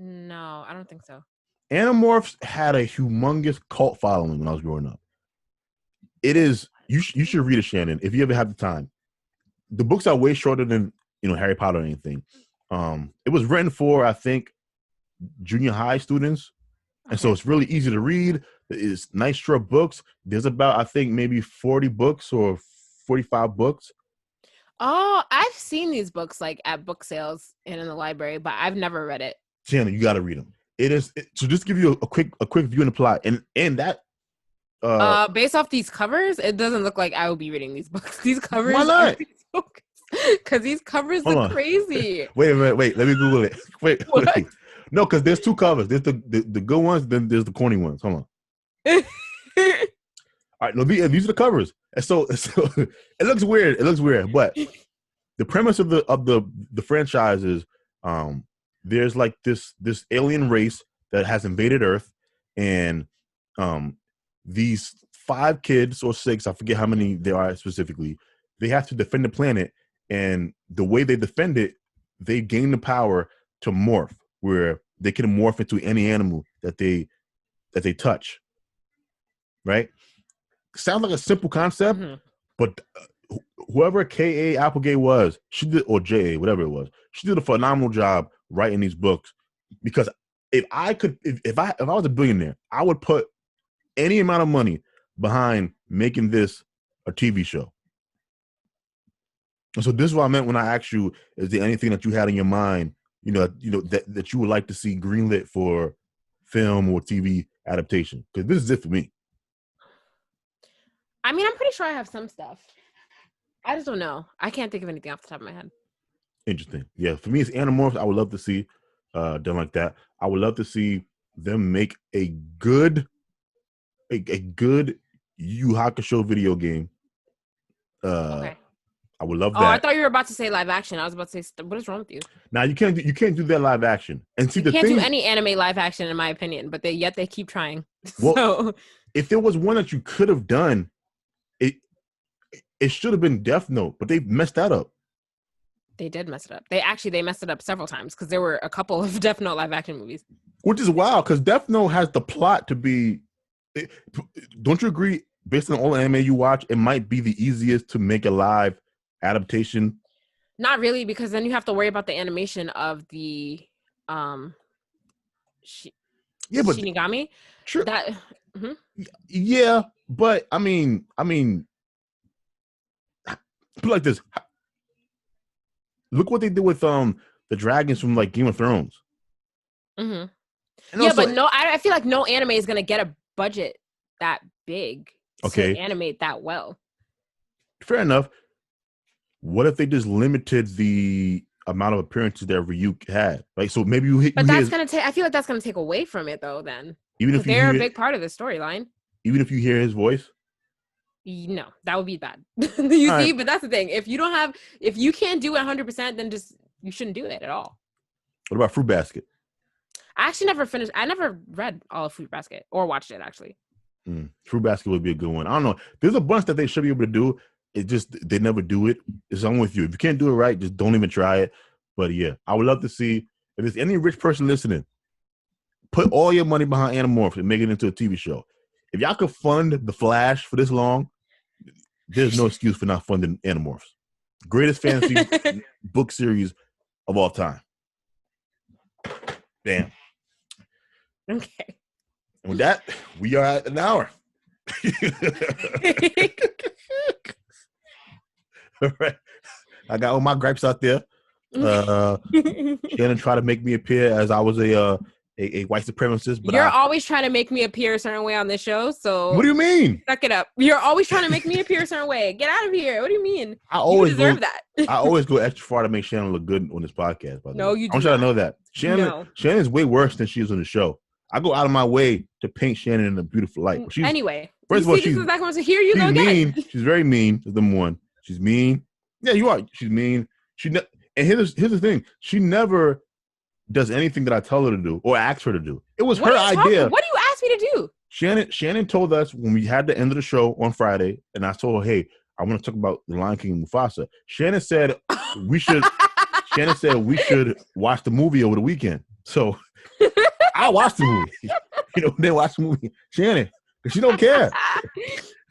No, I don't think so. Animorphs had a humongous cult following when I was growing up. It is, you should read it, Shannon, if you ever have the time. The books are way shorter than Harry Potter or anything. It was written for, I think, junior high students, and so it's really easy to read. It's nice short books. There's about, I think, maybe 40 books or 45 books. Oh, I've seen these books like at book sales and in the library, but I've never read it. Shannon, you got to read them. So just give you a quick view in the plot, and that. Based off these covers, it doesn't look like I will be reading these books. These covers. Why not? Because these covers look crazy. Wait. Let me Google it. Wait. No, because there's 2 covers. There's the good ones, then there's the corny ones. Hold on. All right, these are the covers. And so it looks weird. But the premise of the franchise is there's like this alien race that has invaded Earth, and these 5 kids or 6, I forget how many there are specifically, they have to defend the planet, and the way they defend it, they gain the power to morph, where they can morph into any animal that they touch. Right? Sounds like a simple concept, but whoever K.A. Applegate was, she did, or J.A., whatever it was, she did a phenomenal job writing these books. Because if I was a billionaire, I would put any amount of money behind making this a TV show. And so this is what I meant when I asked you, is there anything that you had in your mind, that you would like to see greenlit for film or TV adaptation? Because this is it for me. I mean, I'm pretty sure I have some stuff. I just don't know. I can't think of anything off the top of my head. Interesting. Yeah, for me, it's Animorphs. I would love to see done like that. I would love to see them make a good Yu Hakusho video game. Okay. I would love that. Oh, I thought you were about to say live action. I was about to say, what is wrong with you? Now you can't do that live action. And see, you can't do any anime live action, in my opinion. But they keep trying. Well, so if there was one that you could have done, it should have been Death Note, but they messed that up. They did mess it up. They messed it up several times because there were a couple of Death Note live action movies. Which is wild because Death Note has the plot to be. Don't you agree? Based on all the anime you watch, it might be the easiest to make a live adaptation. Not really, because then you have to worry about the animation of the Shinigami. True. Mm-hmm. Yeah, but I mean, put it like this. Look what they did with the dragons from like Game of Thrones. Mm-hmm. Yeah, but no, I feel like no anime is gonna get a budget that big to animate that well. Fair enough. What if they just limited the amount of appearances that Ryuk had? Like, so maybe you But that's gonna take. I feel like that's gonna take away from it, though. Then, even if they're a big part of the storyline. Even if you hear his voice, no, that would be bad. See, but that's the thing. If you can't do it 100%, then you shouldn't do it at all. What about Fruit Basket? I actually never finished. I never read all of Fruit Basket or watched it actually. Fruit Basket would be a good one. I don't know. There's a bunch that they should be able to do. It just they never do it. It's on with you. If you can't do it right, just don't even try it. But yeah, I would love to see if there's any rich person listening. Put all your money behind Animorphs and make it into a TV show. If y'all could fund The Flash for this long, there's no excuse for not funding Animorphs. Greatest fantasy book series of all time. Bam. Okay. And with that, we are at an hour. All right. I got all my gripes out there. Shannon tried to make me appear as I was a white supremacist, but you're always trying to make me appear a certain way on this show. So what do you mean? Suck it up. You're always trying to make me appear a certain way. Get out of here. What do you mean? You deserve that. I always go extra far to make Shannon look good on this podcast. By the way. You do. I'm trying to know that Shannon's way worse than she is on the show. I go out of my way to paint Shannon in a beautiful light. Anyway, first of all, she's here you go again. She's very mean. Is number one. She's mean. Yeah, you are. She's mean. And here's the thing. She never does anything that I tell her to do or ask her to do. It was her idea. What do you ask me to do? Shannon told us when we had the end of the show on Friday, and I told her, hey, I want to talk about The Lion King and Mufasa. Shannon said we should watch the movie over the weekend. So I watched the movie. They watched the movie. Shannon, she don't care.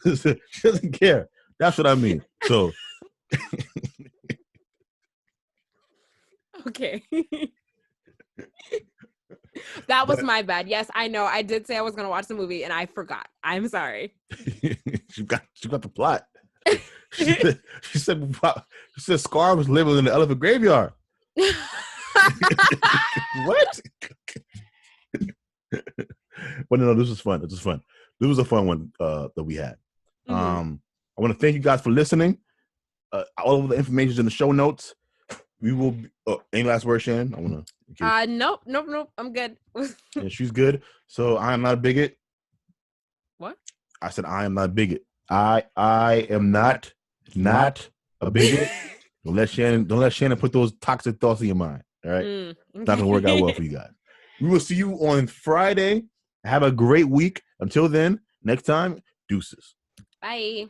She doesn't care. That's what I mean. So okay. That was my bad. Yes, I know. I did say I was going to watch the movie and I forgot. I'm sorry. She got the plot. She said Scar was living in the elephant graveyard. What? But no, this was fun. This was a fun one that we had. I want to thank you guys for listening. All of the information is in the show notes. We will. Any last word, Shannon? I want to. Nope. I'm good. Yeah, she's good. So I am not a bigot. What? I said I am not a bigot. I am not a bigot. Don't let Shannon put those toxic thoughts in your mind. All right, it's not gonna work out well for you guys. We will see you on Friday. Have a great week. Until then, next time, deuces. Bye.